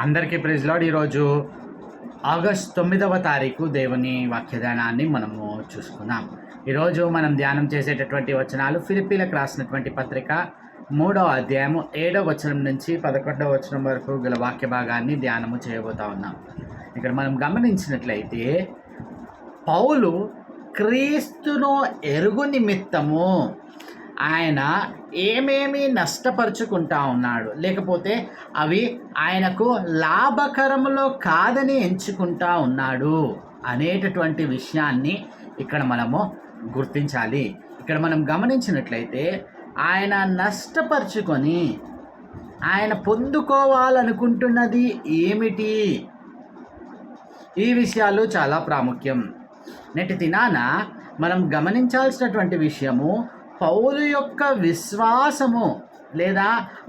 అందరికీ praise lord. ఈరోజు August 9వ తారీఖు దేవుని వాక్యదానాన్ని మనము చూసుకుందాం. ఈరోజు మనం ధ్యానం చేసేటటువంటి వచనాలు ఫిలిప్పీలకు రాసినటువంటి పత్రిక 3వ అధ్యాయము 7వ వచనం నుంచి 11వ వచనం వరకు గల వాక్య భాగాన్ని ధ్యానము చేయబోతా ఉన్నాం. ఇక్కడ మనం గమనించినట్లయితే పౌలు క్రీస్తును ఎరుగు నిమిత్తము ఆయన ఏమేమి నష్టపరుచుకుంటా ఉన్నాడు, లేకపోతే అవి ఆయనకు లాభకరములో కాదని ఎంచుకుంటా ఉన్నాడు అనేటటువంటి విషయాన్ని ఇక్కడ మనము గుర్తించాలి. ఇక్కడ మనం గమనించినట్లయితే ఆయన నష్టపరుచుకొని ఆయన పొందుకోవాలనుకుంటున్నది ఏమిటి, ఈ విషయాలు చాలా ప్రాముఖ్యం. నేటి దినాన మనం గమనించాల్సినటువంటి విషయము పౌలు యొక్క విశ్వాసము లేదా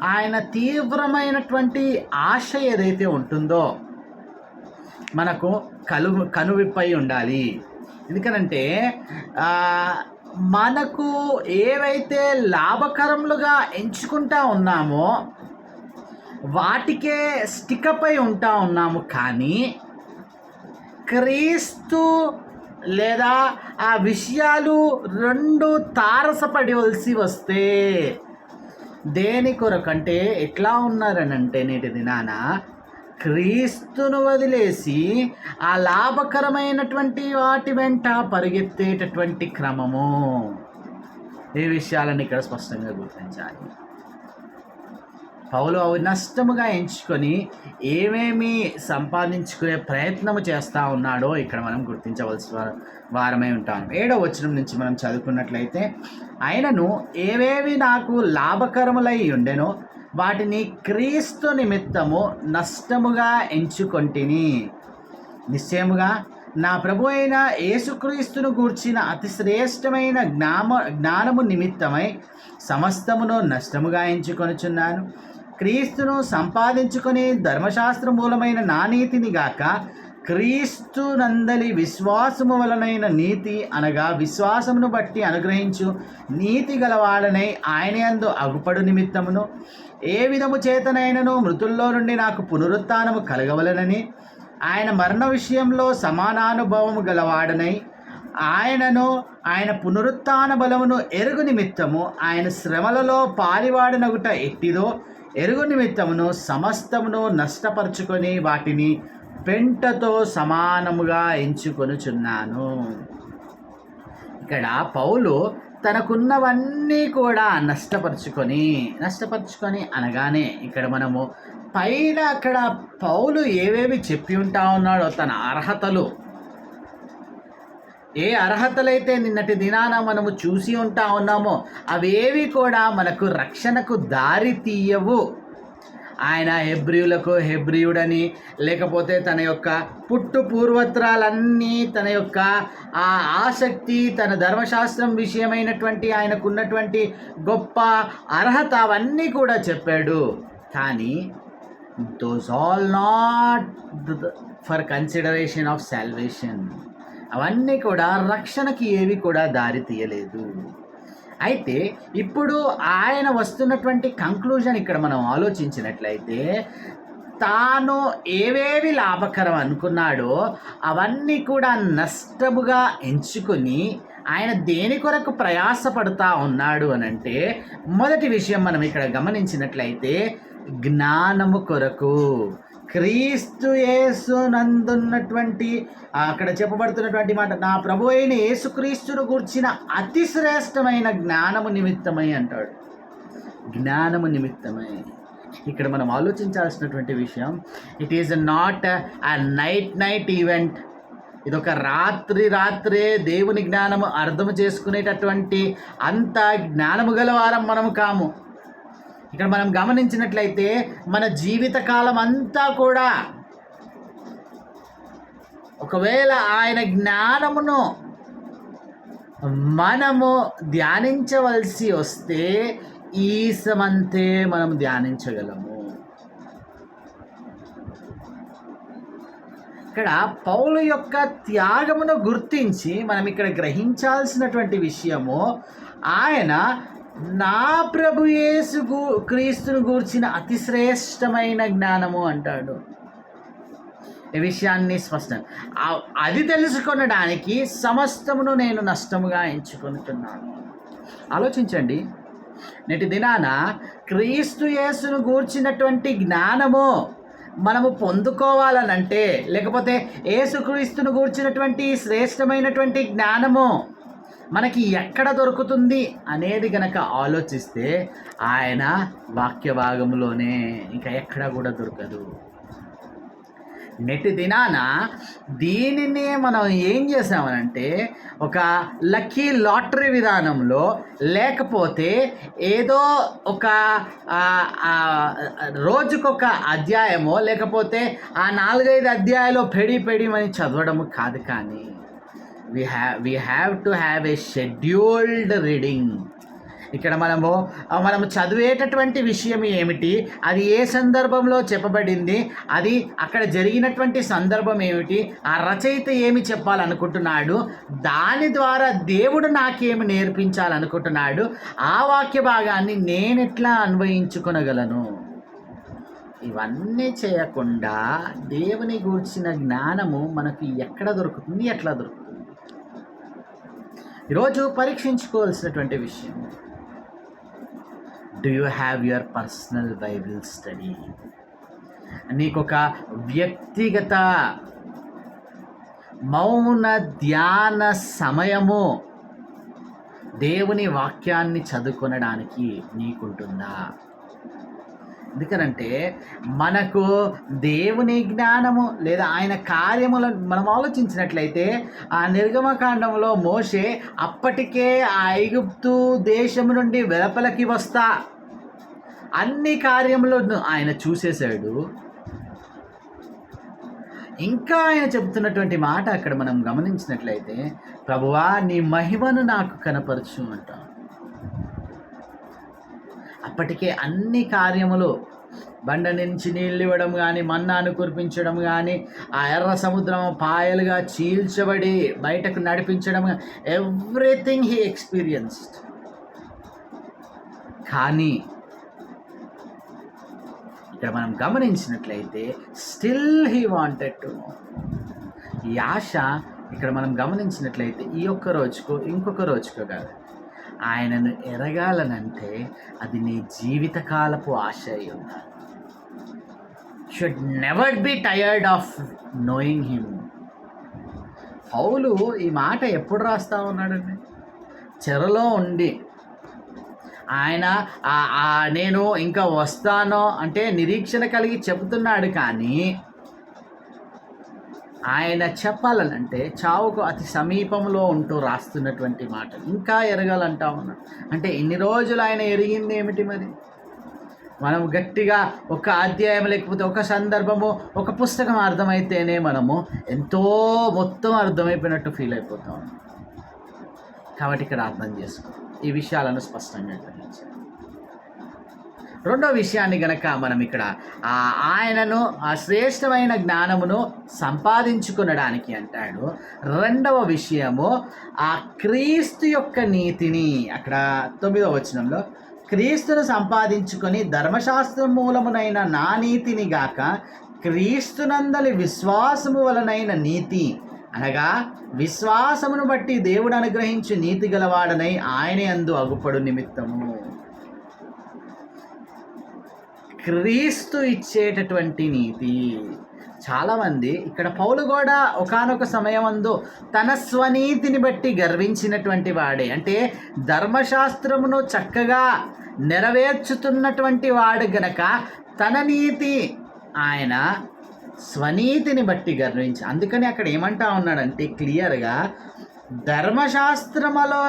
ఆయన తీవ్రమైనటువంటి ఆశ ఏదైతే ఉంటుందో మనకు కనువిప్పై ఉండాలి. ఎందుకనంటే మనకు ఏవైతే లాభకరములుగా ఎంచుకుంటా ఉన్నామో వాటికే స్టికప్ అయి ఉంటా ఉన్నాము, కానీ క్రీస్తు లేదా ఆ విషయాలు రెండు తారసపడవలసి వస్తే దేని కొరకంటే ఎట్లా ఉన్నారనంటే నేటి దినాన క్రీస్తును వదిలేసి ఆ లాభకరమైనటువంటి వాటి వెంట పరిగెత్తేటటువంటి క్రమము. ఈ విషయాలను ఇక్కడ స్పష్టంగా గుర్తించాలి. పౌలు అవి నష్టముగా ఎంచుకొని ఏమేమి సంపాదించుకునే ప్రయత్నము చేస్తూ ఉన్నాడో ఇక్కడ మనం గుర్తించవలసిన వారమై ఉంటాం. 7వ వచనం నుంచి మనం చదువుకున్నట్లయితే, ఆయనను ఏవేవి నాకు లాభకరములై ఉండెనో వాటిని క్రీస్తు నిమిత్తము నష్టముగా ఎంచుకొంటిని. నిశ్చయముగా నా ప్రభు అయిన యేసుక్రీస్తును గూర్చిన అతి శ్రేష్టమైన జ్ఞానము నిమిత్తమై సమస్తమును నష్టముగా ఎంచుకొనుచున్నాను. క్రీస్తును సంపాదించుకొని ధర్మశాస్త్ర మూలమైన నా నీతిని గాక క్రీస్తు నందలి విశ్వాసము వలనైన నీతి, అనగా విశ్వాసమును బట్టి అనుగ్రహించు నీతి గలవాడనై ఆయన యందు అగుపడు నిమిత్తమును ఏ విధము చేతనైనను మృతుల్లో నుండి నాకు పునరుత్థానము కలగవలనని ఆయన మరణ విషయంలో సమానానుభవము గలవాడనై ఆయన పునరుత్థాన బలమును ఎరుగు నిమిత్తము ఆయన శ్రమలలో పాలివాడనగుట ఎట్టిదో ఎరుగు నిమిత్తమును సమస్తమును నష్టపరుచుకొని వాటిని పెంటతో సమానముగా ఎంచుకొనుచున్నాను. ఇక్కడ పౌలు తనకున్నవన్నీ కూడా నష్టపరుచుకొని అనగానే ఇక్కడ మనము పైన అక్కడ పౌలు ఏవేవి చెప్పి ఉంటా ఉన్నాడో తన అర్హతలు, ఏ అర్హతలైతే నిన్నటి దినాన మనము చూసి ఉంటా ఉన్నామో అవేవి కూడా మనకు రక్షణకు దారి తీయవు. ఆయన హెబ్రియులకు హెబ్రియుడని, లేకపోతే తన యొక్క పూర్వత్రాలన్నీ, తన యొక్క ఆ ఆసక్తి, తన ధర్మశాస్త్రం విషయమైనటువంటి ఆయనకున్నటువంటి గొప్ప అర్హత అవన్నీ కూడా చెప్పాడు. కానీ those all not for consideration of salvation, అవన్నీ కూడా రక్షణకి ఏవి కూడా దారి తీయలేదు. అయితే ఇప్పుడు ఆయన వస్తున్నటువంటి కంక్లూజన్ ఇక్కడ మనం ఆలోచించినట్లయితే, తాను ఏవేవి లాభకరం అనుకున్నాడో అవన్నీ కూడా నష్టముగా ఎంచుకొని ఆయన దేని కొరకు ప్రయాసపడుతూ ఉన్నాడు అనంటే, మొదటి విషయం మనం ఇక్కడ గమనించినట్లయితే జ్ఞానము కొరకు. క్రీస్తు యేసు నందున్నటువంటి అక్కడ చెప్పబడుతున్నటువంటి మాట, నా ప్రభు అయిన యేసుక్రీస్తును గూర్చిన అతి శ్రేష్టమైన జ్ఞానము నిమిత్తమై అంటాడు. జ్ఞానము నిమిత్తమై ఇక్కడ మనం ఆలోచించాల్సినటువంటి విషయం, it is not a night event. ఇదొక రాత్రే దేవుని జ్ఞానము అర్థం చేసుకునేటటువంటి అంత జ్ఞానము గలవారం మనము కాము. ఇక్కడ మనం గమనించినట్లయితే మన జీవితకాలం అంతా కూడా ఒకవేళ ఆయన జ్ఞానమును మనము ధ్యానించవలసి వస్తే ఈసమంతే మనం ధ్యానించగలము. ఇక్కడ పౌలు యొక్క త్యాగమును గుర్తించి మనం ఇక్కడ గ్రహించాల్సినటువంటి విషయము, ఆయన నా ప్రభు యేసు క్రీస్తును గూర్చిన అతి శ్రేష్టమైన జ్ఞానము అంటాడు. ఈ విషయాన్ని స్పష్టం, అది తెలుసుకొనడానికి సమస్తమును నేను నష్టముగా ఎంచుకుంటున్నాను. ఆలోచించండి, నేటి దినాన క్రీస్తు యేసును గూర్చినటువంటి జ్ఞానము మనము పొందుకోవాలనంటే, లేకపోతే యేసుక్రీస్తును గూర్చినటువంటి శ్రేష్టమైనటువంటి జ్ఞానము మనకి ఎక్కడ దొరుకుతుంది అనేది గనక ఆలోచిస్తే ఆయన వాక్య భాగంలోనే, ఇంకా ఎక్కడ కూడా దొరకదు. నేటి దినాన దీనినే మనం ఏం చేసామనంటే ఒక లక్కీ లాటరీ విధానంలో, లేకపోతే ఏదో ఒక రోజుకొక అధ్యాయమో, లేకపోతే ఆ 4-5 అధ్యాయాలు పెడిమని చదవడము కాదు, కానీ we have to have a scheduled reading. ఇక్కడ మనము చదివేటటువంటి విషయం ఏమిటి, అది ఏ సందర్భంలో చెప్పబడింది, అది అక్కడ జరిగినటువంటి సందర్భం ఏమిటి, ఆ రచయిత ఏమి చెప్పాలనుకుంటున్నాడు, దాని ద్వారా దేవుడు నాకేమి నేర్పించాలనుకుంటున్నాడు, ఆ వాక్య భాగాన్ని నేను ఎట్లా అన్వయించుకొనగలను. ఇవన్నీ చేయకుండా దేవుని గూర్చిన జ్ఞానము మనకు ఎక్కడ దొరుకుతుంది, ఎట్లా దొరుకుతుంది? ఈరోజు పరీక్షించుకోవాల్సినటువంటి విషయం, do you have your personal Bible study? నీకొక వ్యక్తిగత మౌన ధ్యాన సమయము దేవుని వాక్యాన్ని చదువుకొనడానికి నీకుంటుందా? ఎందుకనంటే మనకు దేవుని జ్ఞానము లేదా ఆయన కార్యములను మనం ఆలోచించినట్లయితే, ఆ నిర్గమకాండంలో మోషే అప్పటికే ఆ ఐగుప్తు దేశము నుండి వెలుపలకి వస్తా అన్ని కార్యములను ఆయన చూసేశాడు. ఇంకా ఆయన చెబుతున్నటువంటి మాట అక్కడ మనం గమనించినట్లయితే, ప్రభువా నీ మహిమను నాకు కనపరచు అంటాం. అప్పటికే అన్ని కార్యములు, బండ నుంచి నీళ్ళు ఇవ్వడం కానీ, మన్నాను కురిపించడం కానీ, ఆ ఎర్ర సముద్రం పాయలుగా చీల్చబడి బయటకు నడిపించడం, ఎవ్రీథింగ్ హీ ఎక్స్పీరియన్స్డ్. కానీ ఇక్కడ మనం గమనించినట్లయితే still he wanted to know. ఈ ఆశ ఇక్కడ మనం గమనించినట్లయితే ఈ ఒక్క రోజుకో ఇంకొక రోజుకో కాదు, ఆయనను ఎరగాలనంటే అది నీ జీవితకాలపు ఆశ అయి ఉండాలి. Should never be tired of knowing him. పౌలు ఈ మాట ఎప్పుడు రాస్తా ఉన్నాడండి? చెరలో ఉండి ఆయన నేను ఇంకా వస్తానో అంటే నిరీక్షణ కలిగి చెబుతున్నాడు, కానీ ఆయన చెప్పాలనంటే చావుకు అతి సమీపంలో ఉంటూ రాస్తున్నటువంటి మాట ఇంకా ఎరగాలంటా ఉన్నాడు. అంటే ఇన్ని రోజులు ఆయన ఎరిగింది ఏమిటి? మరి మనం గట్టిగా ఒక అధ్యాయం లేకపోతే ఒక సందర్భము ఒక పుస్తకం అర్థమైతేనే మనము ఎంతో మొత్తం అర్థమైపోయినట్టు ఫీల్ అయిపోతాం. కాబట్టి ఇక్కడ అర్థం చేసుకో, ఈ విషయాలను స్పష్టంగా గ్రహించాలి. రెండో విషయాన్ని గనక మనం ఇక్కడ ఆయనను ఆ శ్రేష్టమైన జ్ఞానమును సంపాదించుకొనడానికి అంటాడు. రెండవ విషయము ఆ క్రీస్తు యొక్క నీతిని, అక్కడ 9వ వచనంలో క్రీస్తును సంపాదించుకొని ధర్మశాస్త్ర మూలమునైన నా నీతిని గాక క్రీస్తునందలి విశ్వాసము వలనైన నీతి, అనగా విశ్వాసమును బట్టి దేవుడు అనుగ్రహించి నీతి గలవాడనై ఆయన యందు అగుపడు నిమిత్తము. క్రీస్తు ఇచ్చేటటువంటి నీతి. చాలామంది ఇక్కడ పౌలు కూడా ఒకానొక సమయమందు తన స్వనీతిని బట్టి గర్వించినటువంటి వాడే, అంటే ధర్మశాస్త్రమును చక్కగా నెరవేర్చుతున్నటువంటి వాడు గనక తన నీతి ఆయన స్వనీతిని బట్టి గర్వించి, అందుకని అక్కడ ఏమంటా ఉన్నాడంటే క్లియర్గా ధర్మశాస్త్రములో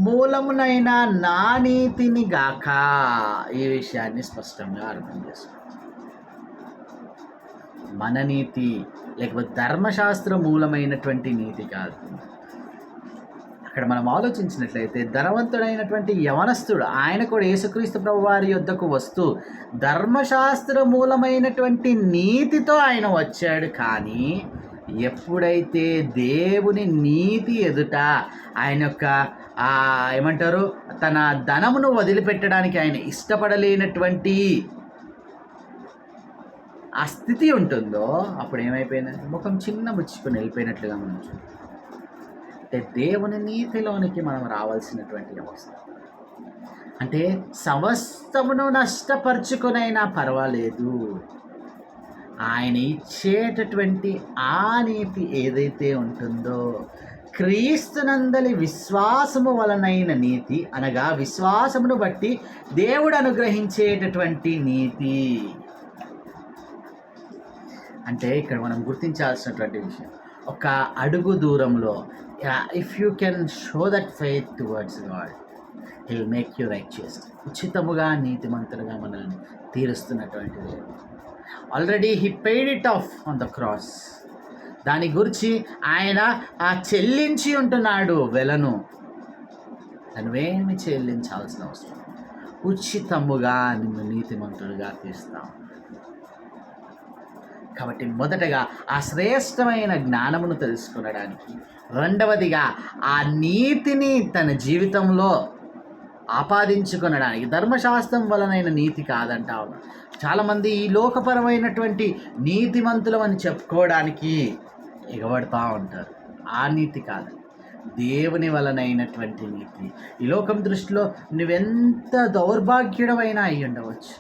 మూలమునైన నా నీతిని గాక. ఈ విషయాన్ని స్పష్టంగా అర్థం చేసుకో. మన నీతి లేకపోతే ధర్మశాస్త్ర మూలమైనటువంటి నీతి కాదు. అక్కడ మనం ఆలోచించినట్లయితే ధనవంతుడైనటువంటి యవనస్తుడు ఆయన కూడా యేసుక్రీస్తు ప్రభు వారి యొద్దకు వస్తూ ధర్మశాస్త్ర మూలమైనటువంటి నీతితో ఆయన వచ్చాడు, కానీ ఎప్పుడైతే దేవుని నీతి ఎదుట ఆయన యొక్క ఏమంటారు తన ధనమును వదిలిపెట్టడానికి ఆయన ఇష్టపడలేనటువంటి ఆ స్థితి ఉంటుందో అప్పుడు ఏమైపోయిందంటే ముఖం చిన్న ముచ్చుకొని వెళ్ళిపోయినట్లుగా మనం చూస్తాం. అంటే దేవుని నీతిలోనికి మనం రావాల్సినటువంటి అవసరం. అంటే సమస్తమును నష్టపరుచుకొనైనా పర్వాలేదు, ఆయన ఇచ్చేటటువంటి ఆ నీతి ఏదైతే ఉంటుందో క్రీస్తునందలి విశ్వాసము వలనైన నీతి, అనగా విశ్వాసమును బట్టి దేవుడు అనుగ్రహించేటటువంటి నీతి. అంటే ఇక్కడ మనం గుర్తించాల్సినటువంటి విషయం, ఒక అడుగు దూరంలో if you can show that faith towards God, he will make you righteous. ఉచితముగా నీతిమంతులుగా మనల్ని తీరుస్తున్నటువంటిది. Already he paid it off on the cross. దాని గురించి ఆయన చెల్లించి ఉంటున్నాడు వెలను. నువ్వేమి చెల్లించాల్సిన అవసరం, ఉచితముగా నిన్ను నీతిమంతులుగా తీస్తాం. కాబట్టి మొదటగా ఆ శ్రేష్టమైన జ్ఞానమును తెలుసుకొనడానికి, రెండవదిగా ఆ నీతిని తన జీవితంలో ఆపాదించుకొనడానికి, ధర్మశాస్త్రం వలనైన నీతి కాదంటా ఉన్నారు. చాలామంది ఈ లోకపరమైనటువంటి నీతిమంతులం అని చెప్పుకోవడానికి ఎగబడుతూ ఉంటారు. ఆ నీతి కాదు, దేవుని వలనైనటువంటి నీతి. ఈ లోకం దృష్టిలో నువ్వెంత దౌర్భాగ్యుడమైనా అయి ఉండవచ్చు,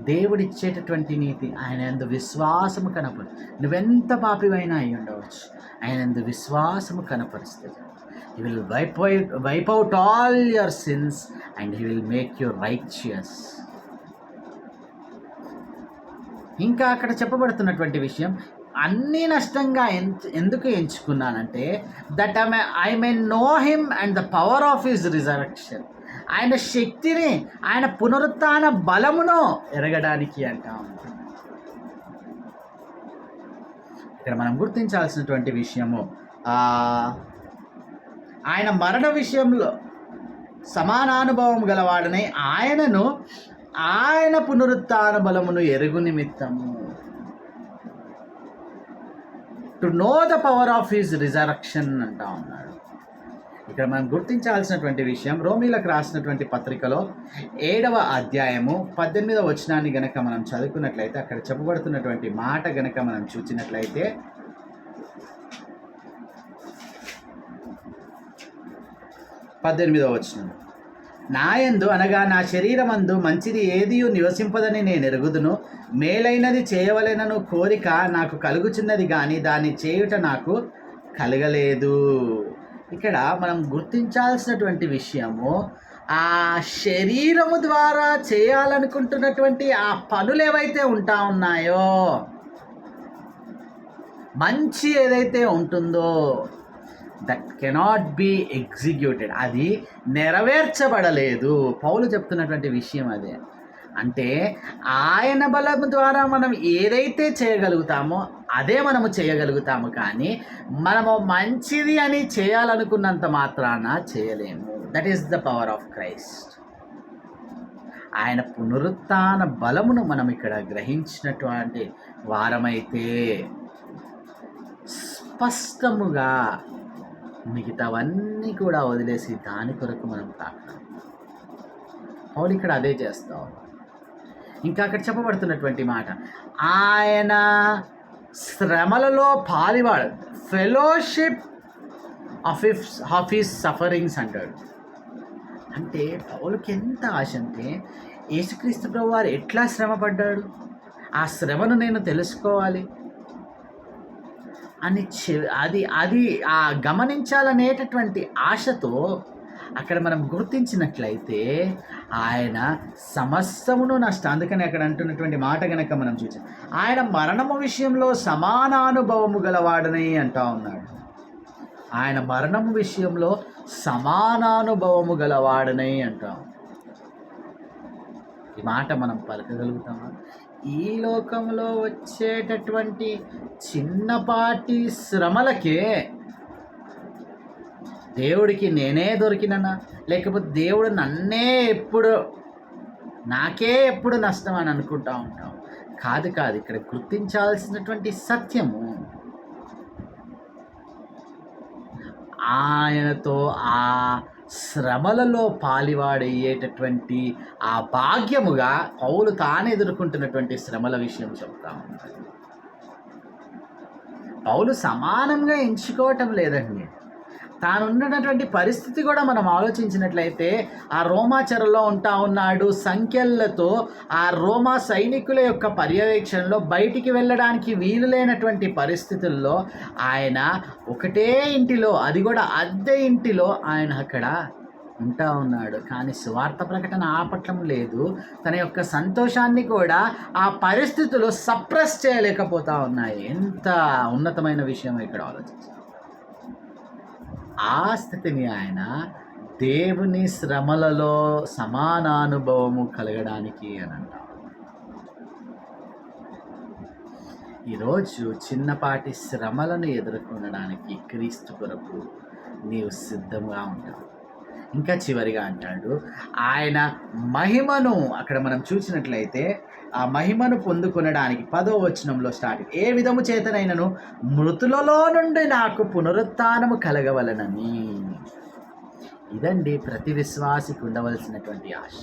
దేవుడిచ్చేటటువంటి నీతి ఆయన యందు విశ్వాసము కనపడు. నువ్వెంత పాపివైనా అయి ఉండవచ్చు, ఆయన యందు విశ్వాసము కనపరుస్తుంది. He will wipe out all your sins and he will make you righteous. ఇంకా అక్కడ చెప్పబడుతున్నటువంటి విషయం, అన్నీ నష్టంగా ఎందుకు ఎంచుకున్నానంటే that I may know him and the power of his resurrection. ఆయన శక్తిని, ఆయన పునరుత్థాన బలమును ఎరగడానికి అంటాం. ఇక్కడ మనం గుర్తించాల్సినటువంటి విషయము, ఆయన మరణ విషయంలో సమానానుభవం గలవాడని ఆయనను, ఆయన పునరుత్థాన బలమును ఎరుగు నిమిత్తము, to know the power of his resurrection అంటా ఉన్నాడు. ఇక్కడ మనం గుర్తించాల్సినటువంటి విషయం, రోమీలకు రాసినటువంటి పత్రికలో 7వ అధ్యాయము 18వ వచనాన్ని గనక మనం చదువుకున్నట్లయితే, అక్కడ చెప్పబడుతున్నటువంటి మాట గనక మనం చూసినట్లయితే, 18వ వచనం, నాయందు అనగా నా శరీరమందు మంచిది ఏదియు నివసింపదని నేను ఎరుగుదును, మేలైనది చేయవలెనను కోరిక నాకు కలుగుచున్నది కానీ దాన్ని చేయుట నాకు కలగలేదు. ఇక్కడ మనం గుర్తించాల్సినటువంటి విషయము, ఆ శరీరము ద్వారా చేయాలనుకుంటున్నటువంటి ఆ పనులు ఏవైతే ఉంటా ఉన్నాయో, మంచి ఏదైతే ఉంటుందో, దట్ కెనాట్ బి ఎగ్జిక్యూటెడ్, అది నెరవేర్చబడలేదు. పౌలు చెప్తున్నటువంటి విషయం అదే. అంటే ఆయన బలం ద్వారా మనం ఏదైతే చేయగలుగుతామో అదే మనము చేయగలుగుతాము, కానీ మనము మంచిది అని చేయాలనుకున్నంత మాత్రాన చేయలేము. That is the power of Christ. ఆయన పునరుత్థాన బలమును మనం ఇక్కడ గ్రహించినటువంటి వారమైతే స్పష్టముగా మిగతావన్నీ కూడా వదిలేసి దాని కొరకు మనం తాకాలి. పౌలు ఇక్కడ అదే చేస్తాం. ఇంకా అక్కడ చెప్పబడుతున్నటువంటి మాట, ఆయన శ్రమలలో పాలివాడు, ఫెలోషిప్ ఆఫ్ హిస్ సఫరింగ్స్ అంటాడు. అంటే పౌలుకి ఎంత ఆశ అంటే యేసుక్రీస్తు ప్రభు వారు ఎట్లా శ్రమ పడ్డాడు, ఆ శ్రమను నేను తెలుసుకోవాలి అని అది గమనించాలనేటటువంటి ఆశతో అక్కడ మనం గుర్తించినట్లయితే ఆయన సమస్తమును నష్టం. అందుకని అక్కడ అంటున్నటువంటి మాట కనుక మనం చూసాం, ఆయన మరణము విషయంలో సమానానుభవము గలవాడని అంటా ఉన్నాడు. ఆయన మరణము విషయంలో సమానానుభవము గలవాడని అంటాం. ఈ మాట మనం పలకగలుగుతామా? ఈ లోకంలో వచ్చేటటువంటి చిన్నపాటి శ్రమలకే దేవుడికి నేనే దొరికిననా, లేకపోతే దేవుడు నాకే ఎప్పుడు నష్టం అని అనుకుంటా ఉంటాం. కాదు, ఇక్కడ గుర్తించాల్సినటువంటి సత్యము, ఆయనతో ఆ శ్రమలలో పాలివాడయ్యేటటువంటి ఆ భాగ్యముగా పౌలు తాను ఎదుర్కొంటున్నటువంటి శ్రమల విషయం చెప్తా ఉన్నాడు. పౌలు సమానంగా ఎంచుకోవటం లేదండి. తానున్నటువంటి పరిస్థితి కూడా మనం ఆలోచించినట్లయితే ఆ రోమా చెరలో ఉంటా ఉన్నాడు. సంఖ్యలతో ఆ రోమా సైనికుల యొక్క పర్యవేక్షణలో బయటికి వెళ్ళడానికి వీలు లేనటువంటి పరిస్థితుల్లో ఆయన ఒకటే ఇంటిలో, అది కూడా అద్దె ఇంటిలో ఆయన అక్కడ ఉంటా ఉన్నాడు. కానీ సువార్త ప్రకటన ఆపటం లేదు. తన యొక్క సంతోషాన్ని కూడా ఆ పరిస్థితులు సప్రెస్ చేయలేకపోతా ఉన్నాయి. ఎంత ఉన్నతమైన విషయం ఇక్కడ ఆలోచించాలి. ఆ స్థితిని ఆయన దేవుని శ్రమలలో సమానానుభవము కలగడానికి అని అంటారు. ఈరోజు చిన్నపాటి శ్రమలను ఎదుర్కొనడానికి క్రీస్తు కొరకు నీవు సిద్ధంగా ఉంటావు. ఇంకా చివరిగా అంటాడు, ఆయన మహిమను అక్కడ మనం చూసినట్లయితే ఆ మహిమను పొందుకొనడానికి 10వ వచనంలో స్టార్ట్, ఏ విధము చేతనైనను మృతులలో నుండి నాకు పునరుత్థానము కలగవలనని. ఇదండి ప్రతి విశ్వాసికి ఉండవలసినటువంటి ఆశ.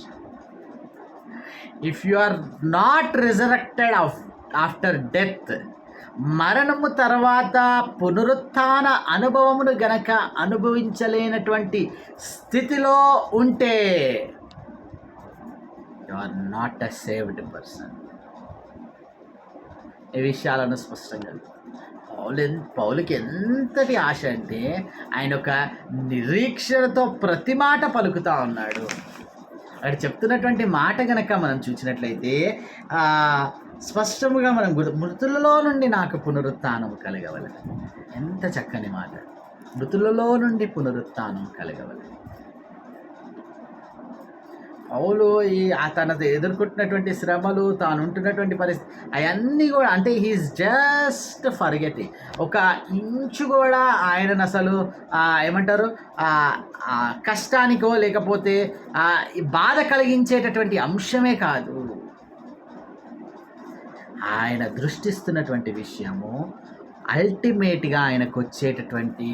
If you are not resurrected after death, మరణము తర్వాత పునరుత్థాన అనుభవమును గనక అనుభవించలేనటువంటి స్థితిలో ఉంటే you are not a saved person. ఈ విషయాలను స్పష్టంగా పౌలుకి ఎంతటి ఆశ అంటే ఆయన ఒక నిరీక్షణతో ప్రతి మాట పలుకుతూ ఉన్నాడు. అక్కడ చెప్తున్నటువంటి మాట గనక మనం చూసినట్లయితే స్పష్టముగా మనం మృతులలో నుండి నాకు పునరుత్థానం కలగవలెను. ఎంత చక్కని మాట, మృతులలో నుండి పునరుత్థానం కలగవలెను. పౌలు తన ఎదుర్కొంటున్నటువంటి శ్రమలు, తాను ఉంటున్నటువంటి పరిస్థితి అవన్నీ కూడా అంటే హీఈస్ జస్ట్ ఫర్గెటింగ్. ఒక ఇంచు కూడా ఆయనను అసలు ఏమంటారు కష్టానికో లేకపోతే బాధ కలిగించేటటువంటి అంశమే కాదు. ఆయన దృష్టిస్తున్నటువంటి విషయము అల్టిమేట్గా ఆయనకు వచ్చేటటువంటి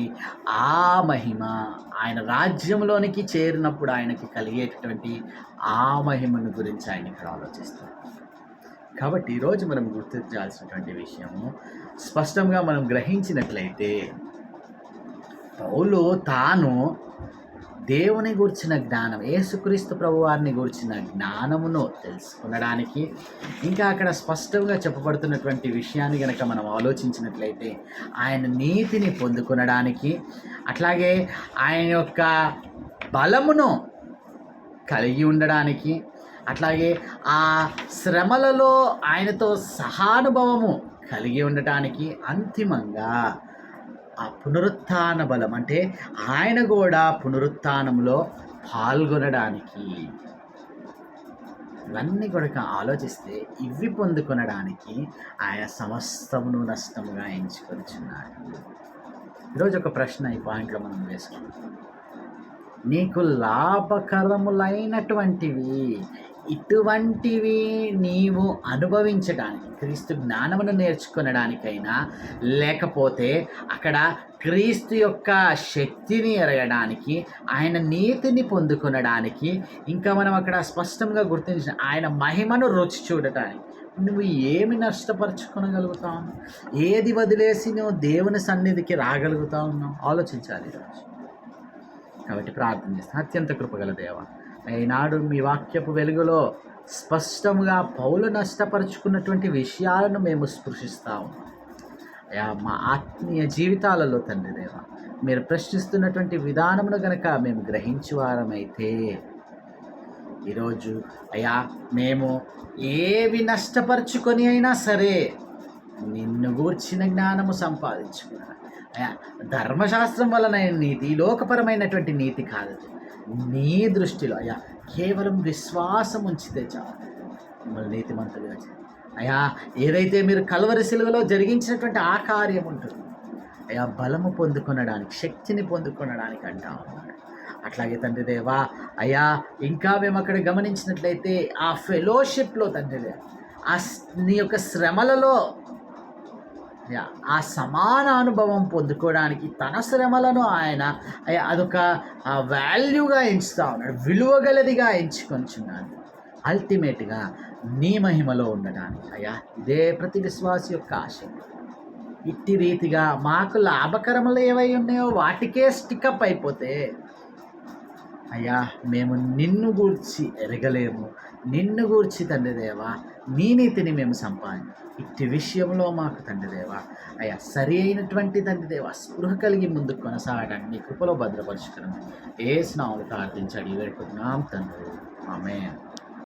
ఆ మహిమ, ఆయన రాజ్యంలోనికి చేరినప్పుడు ఆయనకి కలిగేటటువంటి ఆ మహిమను గురించి ఆయన ఇక్కడ ఆలోచిస్తారు. కాబట్టి ఈరోజు మనం గుర్తించాల్సినటువంటి విషయము స్పష్టంగా మనం గ్రహించినట్లయితే పౌలు తాను దేవుని గురించిన జ్ఞానం, యేసుక్రీస్తు ప్రభువారిని గురించిన జ్ఞానమును తెలుసుకునడానికి, ఇంకా అక్కడ స్పష్టంగా చెప్పబడుతున్నటువంటి విషయాన్ని కనుక మనం ఆలోచించినట్లయితే ఆయన నీతిని పొందుకొనడానికి, అట్లాగే ఆయన యొక్క బలమును కలిగి ఉండడానికి, అట్లాగే ఆ శ్రమలలో ఆయనతో సహానుభవము కలిగి ఉండటానికి, అంతిమంగా ఆ పునరుత్థాన బలం అంటే ఆయన కూడా పునరుత్థానంలో పాల్గొనడానికి, ఇవన్నీ కూడా ఆలోచిస్తే ఇవి పొందుకొనడానికి ఆయన సమస్తమును నష్టముగా ఎంచుకొనిచున్నాడు. ఈరోజు ఒక ప్రశ్న ఈ పాయింట్లో మనం వేసుకుంటాం. నీకు లాభకరములైనటువంటివి ఇటువంటివి నీవు అనుభవించడానికి, క్రీస్తు జ్ఞానమును నేర్చుకొనడానికైనా, లేకపోతే అక్కడ క్రీస్తు యొక్క శక్తిని ఎరగడానికి, ఆయన నీతిని పొందుకొనడానికి, ఇంకా మనం అక్కడ స్పష్టంగా గుర్తించిన ఆయన మహిమను రుచి చూడటానికి నువ్వు ఏమి నష్టపరుచుకొనగలుగుతావు? ఏది వదిలేసి నువ్వు దేవుని సన్నిధికి రాగలుగుతా ఉన్నావు? ఆలోచించాలి ఈరోజు. కాబట్టి ప్రార్థన చేస్తాను. అత్యంత కృపగల దేవ, ఈనాడు మీ వాక్యపు వెలుగులో స్పష్టంగా పౌలు నష్టపరుచుకున్నటువంటి విషయాలను మేము స్పృశిస్తాము. అయా మా ఆత్మీయ జీవితాలలో తండ్రి దేవ, మీరు ప్రశ్నిస్తున్నటువంటి విధానమును గనక మేము గ్రహించువారమైతే ఈరోజు అయా మేము ఏవి నష్టపరుచుకొని అయినా సరే నిన్ను గూర్చిన జ్ఞానము సంపాదించుకున్నాను. ధర్మశాస్త్రం వలన నీతి, లోకపరమైనటువంటి నీతి కాదు, నీ దృష్టిలో అయ్యా కేవలం విశ్వాసం ఉంచితే చాలు మిమ్మల్ని నీతిమంతులుగా చేయాలి. అయ్యా ఏదైతే మీరు కల్వరి సిలువలో జరిగించినటువంటి ఆ కార్యం ఉంటుంది అయ్యా, బలము పొందుకొనడానికి, శక్తిని పొందుకొనడానికి అంటా ఉన్నాడు. అట్లాగే తండ్రి దేవా అయ్యా ఇంకా మేము అక్కడ గమనించినట్లయితే ఆ ఫెలోషిప్లో తండ్రి దేవా, నీ యొక్క శ్రమలలో ఆ సమాన అనుభవం పొందుకోవడానికి తన శ్రమలను ఆయన అదొక వాల్యూగా ఎంచుతా ఉన్నాడు, విలువగలదిగా ఎంచుకొనిచున్నాడు. అల్టిమేట్గా నీ మహిమలో ఉండడానికి అయ్యా ఇదే ప్రతి విశ్వాసి యొక్క ఆశ. ఇట్టి రీతిగా మాకు లాభకరములు ఏవై ఉన్నాయో వాటికే స్టికప్ అయిపోతే అయ్యా మేము నిన్ను గూర్చి ఎరగలేము, నిన్ను గూర్చి తండ్రి దేవా నీ నీతిని మేము ఇట్టి విషయంలో మాకు తండ్రి దేవా అయ్యా సరి అయినటువంటి తండ్రి దేవా స్పృహ కలిగి ముందుకు కొనసాగడానికి నీ కృపలో భద్రపరుచుకున్నాం. ఏ స్నాములు ప్రార్థించాడు వేడుకుంటున్నాం తండ్రి. ఆమేన్.